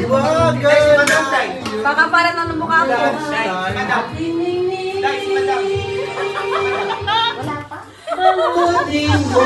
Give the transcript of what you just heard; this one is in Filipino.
Dai, si Madam, Dai. Kakaparan ng mukha ko. Dai, si Madam. Dai, si Madam. Wala pa? Puding ko